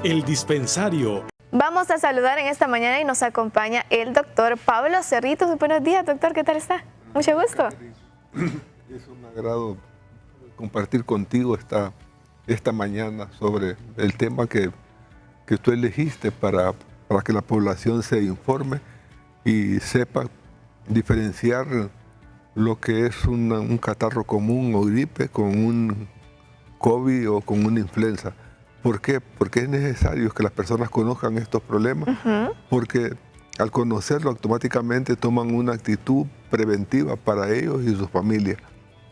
El dispensario. Vamos a saludar en esta mañana y nos acompaña el doctor Pablo Cerritos. Buenos días, doctor, ¿qué tal está? Mucho gusto. Es un agrado compartir contigo esta mañana sobre el tema que tú elegiste para que la población se informe y sepa diferenciar lo que es un catarro común o gripe con un COVID o con una influenza. ¿Por qué? Porque es necesario que las personas conozcan estos problemas, porque al conocerlo automáticamente toman una actitud preventiva para ellos y sus familias.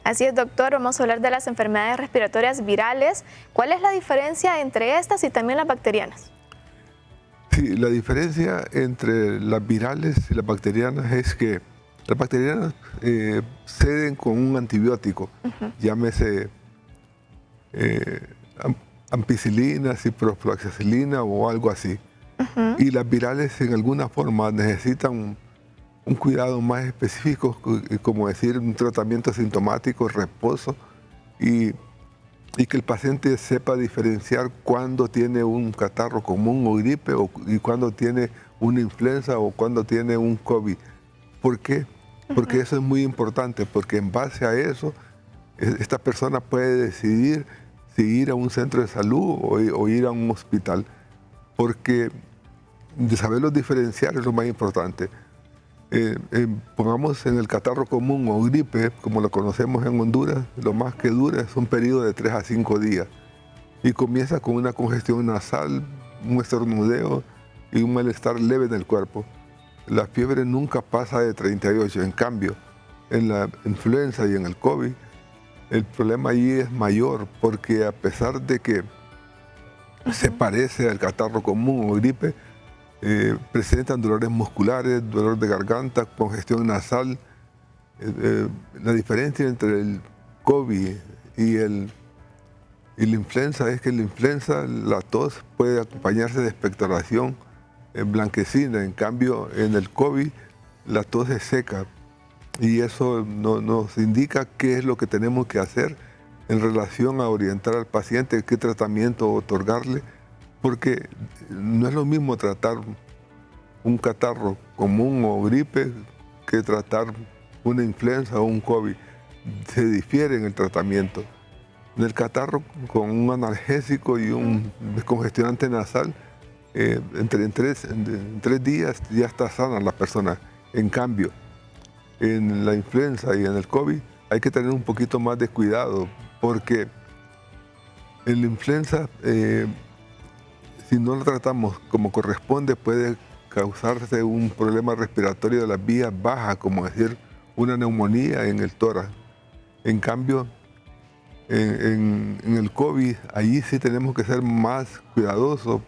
Así es, doctor, vamos a hablar de las enfermedades respiratorias virales. ¿Cuál es la diferencia entre estas y también las bacterianas? Sí, la diferencia entre las virales y las bacterianas es que las bacterianas ceden con un antibiótico, llámese ampicilina, ciprofloxacilina o algo así. Y las virales en alguna forma necesitan un cuidado más específico, como decir, un tratamiento asintomático, reposo, y que el paciente sepa diferenciar cuándo tiene un catarro común o gripe y cuándo tiene una influenza o cuándo tiene un COVID. ¿Por qué? Porque eso es muy importante, porque en base a eso, esta persona puede decidir si ir a un centro de salud o ir a un hospital, porque de saberlos diferenciar es lo más importante. Pongamos en el catarro común o gripe, como lo conocemos en Honduras, lo más que dura es un periodo de 3 a 5 días y comienza con una congestión nasal, un estornudeo y un malestar leve en el cuerpo. La fiebre nunca pasa de 38, en cambio, en la influenza y en el COVID, el problema allí es mayor, porque a pesar de que se parece al catarro común o gripe, presentan dolores musculares, dolor de garganta, congestión nasal. La diferencia entre el COVID y la influenza es que la influenza, la tos puede acompañarse de expectoración blanquecina, en cambio en el COVID la tos es seca. Y eso nos indica qué es lo que tenemos que hacer en relación a orientar al paciente, qué tratamiento otorgarle, porque no es lo mismo tratar un catarro común o gripe que tratar una influenza o un COVID. Se difiere en el tratamiento. En el catarro, con un analgésico y un descongestionante nasal, en 3 días ya está sana la persona. En cambio, en la influenza y en el COVID hay que tener un poquito más de cuidado, porque en la influenza, si no lo tratamos como corresponde, puede causarse un problema respiratorio de las vías bajas, como decir una neumonía en el tórax. En cambio, en el COVID, allí sí tenemos que ser más cuidadosos,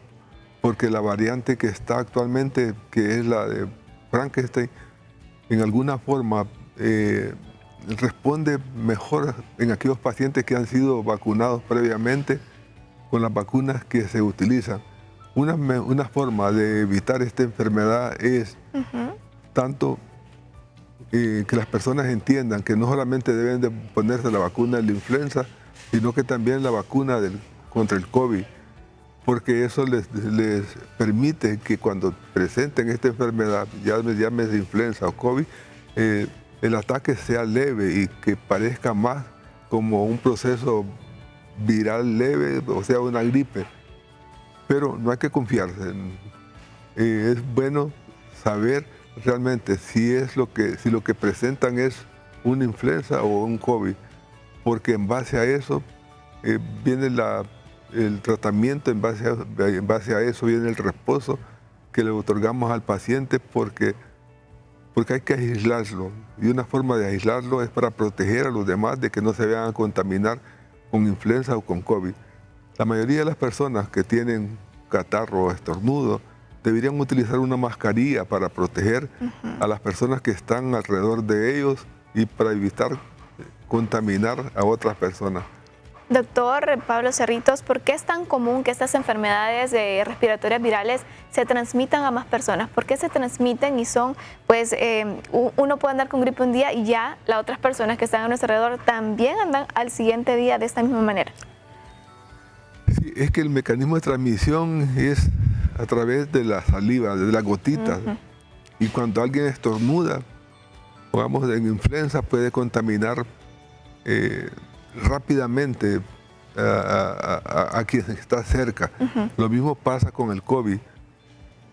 porque la variante que está actualmente, que es la de Frankenstein, en alguna forma responde mejor en aquellos pacientes que han sido vacunados previamente con las vacunas que se utilizan. Una forma de evitar esta enfermedad es tanto que las personas entiendan que no solamente deben de ponerse la vacuna de la influenza, sino que también la vacuna contra el COVID, porque eso les permite que cuando presenten esta enfermedad, llámese influenza o COVID, el ataque sea leve y que parezca más como un proceso viral leve, o sea, una gripe. Pero no hay que confiarse. Es bueno saber realmente si lo que presentan es una influenza o un COVID, porque en base a eso viene el tratamiento, en base a eso viene el reposo que le otorgamos al paciente, porque hay que aislarlo. Y una forma de aislarlo es para proteger a los demás de que no se vayan a contaminar con influenza o con COVID. La mayoría de las personas que tienen catarro o estornudo deberían utilizar una mascarilla para proteger a las personas que están alrededor de ellos y para evitar contaminar a otras personas. Doctor Pablo Cerritos, ¿por qué es tan común que estas enfermedades respiratorias virales se transmitan a más personas? ¿Por qué se transmiten y son, pues, uno puede andar con gripe un día y ya las otras personas que están a nuestro alrededor también andan al siguiente día de esta misma manera? Sí, es que el mecanismo de transmisión es a través de la saliva, de las gotitas. Y cuando alguien estornuda, pongamos en influenza, puede contaminar rápidamente a quien está cerca. Lo mismo pasa con el COVID.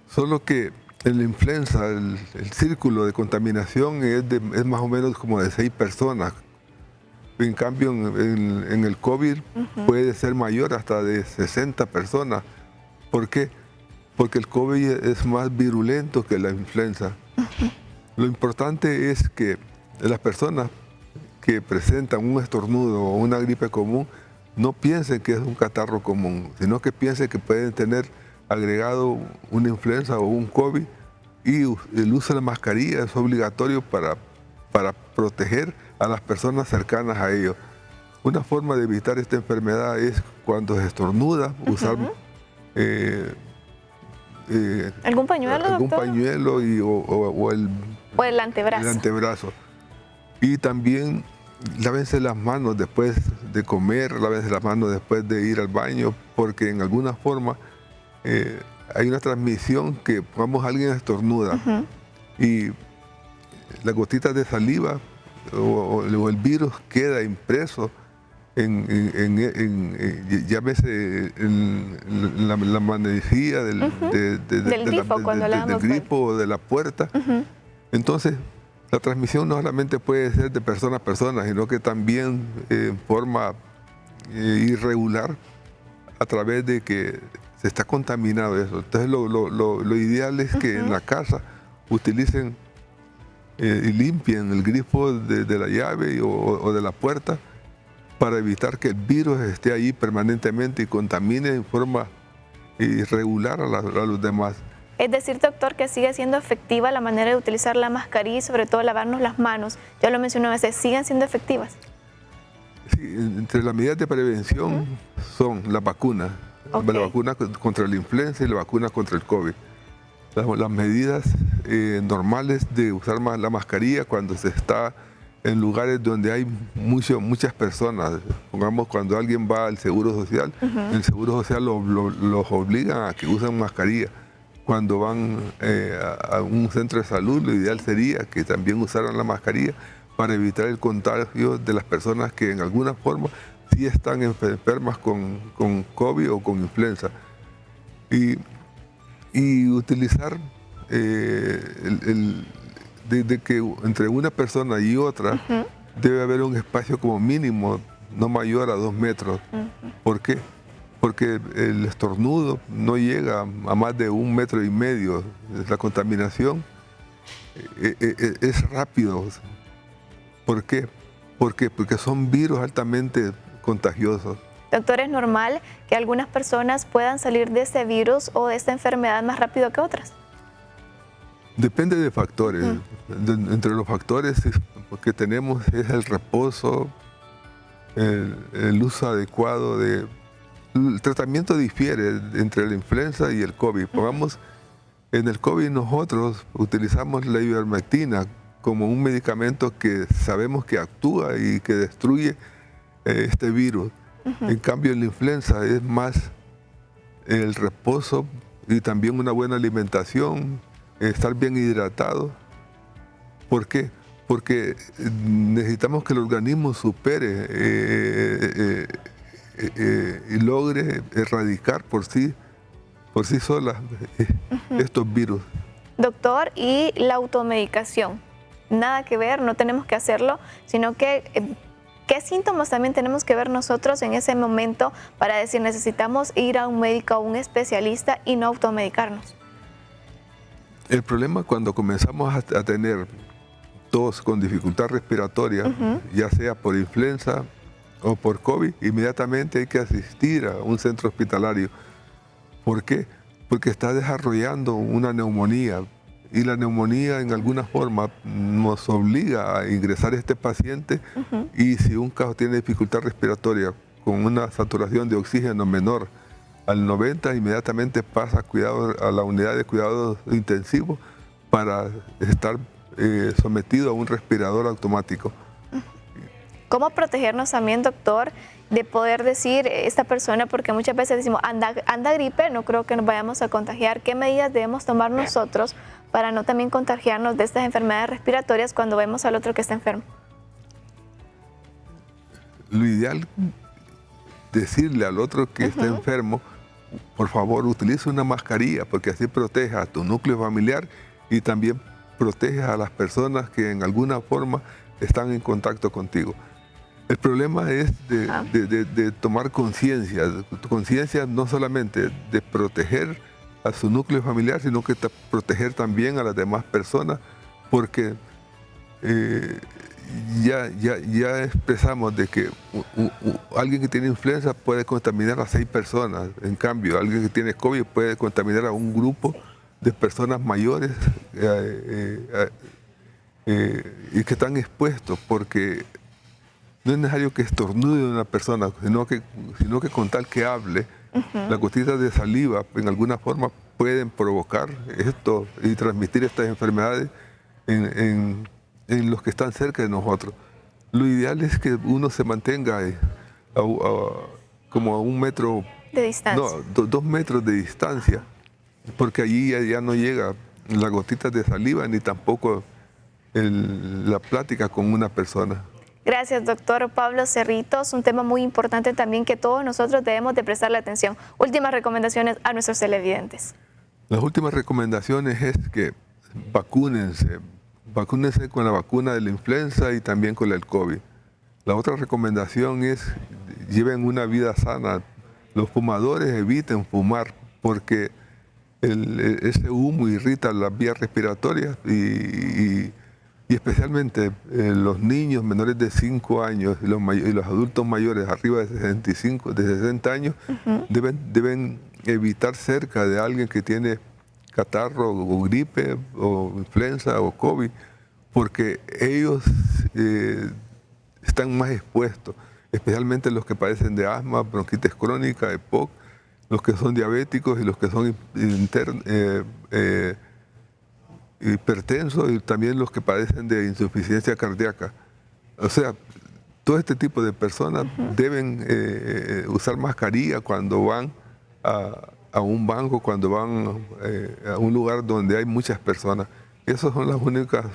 Solo que en la influenza el círculo de contaminación es más o menos como de 6 personas. En cambio, en el COVID puede ser mayor, hasta de 60 personas. ¿Por qué? Porque el COVID es más virulento que la influenza. Lo importante es que las personas que presentan un estornudo o una gripe común no piensen que es un catarro común, sino que piensen que pueden tener agregado una influenza o un COVID, y el uso de la mascarilla es obligatorio para proteger a las personas cercanas a ellos. Una forma de evitar esta enfermedad es cuando se estornuda, usar ¿algún pañuelo, algún doctor? pañuelo o el antebrazo. El antebrazo. Y también lávense las manos después de comer, lávense las manos después de ir al baño, porque en alguna forma hay una transmisión que, pongamos, alguien estornuda y las gotitas de saliva o el virus queda impreso llámese en la manejilla del grifo o de la puerta. Entonces, la transmisión no solamente puede ser de persona a persona, sino que también en forma irregular, a través de que se está contaminado eso. Entonces, lo ideal es que en la casa utilicen y limpien el grifo de la llave o de la puerta, para evitar que el virus esté ahí permanentemente y contamine en forma irregular a los demás. Es decir, doctor, que sigue siendo efectiva la manera de utilizar la mascarilla y sobre todo lavarnos las manos. Ya lo mencioné a veces, ¿siguen siendo efectivas? Sí, entre las medidas de prevención son la vacuna contra la influenza y la vacuna contra el COVID. Las medidas normales de usar la mascarilla cuando se está en lugares donde hay muchas personas. Pongamos, cuando alguien va al Seguro Social, el Seguro Social los obliga a que usen mascarilla. Cuando van a un centro de salud, lo ideal sería que también usaran la mascarilla para evitar el contagio de las personas que en alguna forma sí están enfermas con COVID o con influenza. Y utilizar de que entre una persona y otra debe haber un espacio como mínimo no mayor a 2 metros. ¿Por qué? Porque el estornudo no llega a más de 1,5 metros. La contaminación es rápido. ¿Por qué? Porque son virus altamente contagiosos. Doctor, ¿es normal que algunas personas puedan salir de este virus o de esta enfermedad más rápido que otras? Depende de factores. Entre los factores que tenemos es el reposo, el uso adecuado el tratamiento difiere entre la influenza y el COVID. Pongamos, en el COVID nosotros utilizamos la ivermectina como un medicamento que sabemos que actúa y que destruye este virus. En cambio, en la influenza es más el reposo y también una buena alimentación, estar bien hidratado. ¿Por qué? Porque necesitamos que el organismo supere y logre erradicar por sí sola estos virus. Doctor, ¿y la automedicación? Nada que ver, no tenemos que hacerlo, sino que ¿qué síntomas también tenemos que ver nosotros en ese momento para decir necesitamos ir a un médico o un especialista y no automedicarnos? El problema cuando comenzamos a tener tos con dificultad respiratoria, ya sea por influenza o por COVID, inmediatamente hay que asistir a un centro hospitalario. ¿Por qué? Porque está desarrollando una neumonía, y la neumonía en alguna forma nos obliga a ingresar a este paciente, y si un caso tiene dificultad respiratoria con una saturación de oxígeno menor al 90, inmediatamente pasa a la unidad de cuidados intensivos para estar sometido a un respirador automático. ¿Cómo protegernos también, doctor, de poder decir esta persona, porque muchas veces decimos, anda gripe, no creo que nos vayamos a contagiar? ¿Qué medidas debemos tomar nosotros para no también contagiarnos de estas enfermedades respiratorias cuando vemos al otro que está enfermo? Lo ideal decirle al otro que está enfermo, por favor, utilice una mascarilla, porque así protege a tu núcleo familiar y también protege a las personas que en alguna forma están en contacto contigo. El problema es de tomar conciencia no solamente de proteger a su núcleo familiar, sino que proteger también a las demás personas, porque ya expresamos de que alguien que tiene influenza puede contaminar a 6 personas. En cambio, alguien que tiene COVID puede contaminar a un grupo de personas mayores y que están expuestos, porque no es necesario que estornude una persona, sino que con tal que hable, las gotitas de saliva en alguna forma pueden provocar esto y transmitir estas enfermedades en los que están cerca de nosotros. Lo ideal es que uno se mantenga como a 1 metro de distancia. No, 2 metros de distancia, porque allí ya no llega las gotitas de saliva ni tampoco la plática con una persona. Gracias, doctor Pablo Cerritos. Un tema muy importante también que todos nosotros debemos de prestarle atención. Últimas recomendaciones a nuestros televidentes. Las últimas recomendaciones es que vacúnense con la vacuna de la influenza y también con el COVID. La otra recomendación es lleven una vida sana. Los fumadores eviten fumar porque ese humo irrita las vías respiratorias y especialmente los niños menores de 5 años y los adultos mayores arriba de 60 años deben evitar cerca de alguien que tiene catarro o gripe o influenza o COVID, porque ellos están más expuestos, especialmente los que padecen de asma, bronquitis crónica, EPOC, los que son diabéticos y los que son hipertensos y también los que padecen de insuficiencia cardíaca. O sea, todo este tipo de personas deben usar mascarilla cuando van a un banco, cuando van a un lugar donde hay muchas personas. Esas son las únicas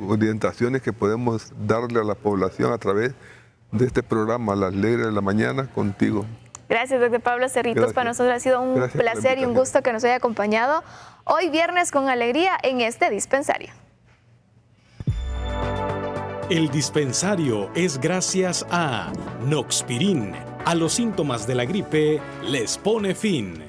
orientaciones que podemos darle a la población a través de este programa, Las Alegres de la Mañana, contigo. Gracias, doctor Pablo Cerritos. Gracias. Para nosotros ha sido un placer y un gusto que nos haya acompañado hoy viernes con alegría en este dispensario. El dispensario es gracias a Noxpirin. A los síntomas de la gripe les pone fin.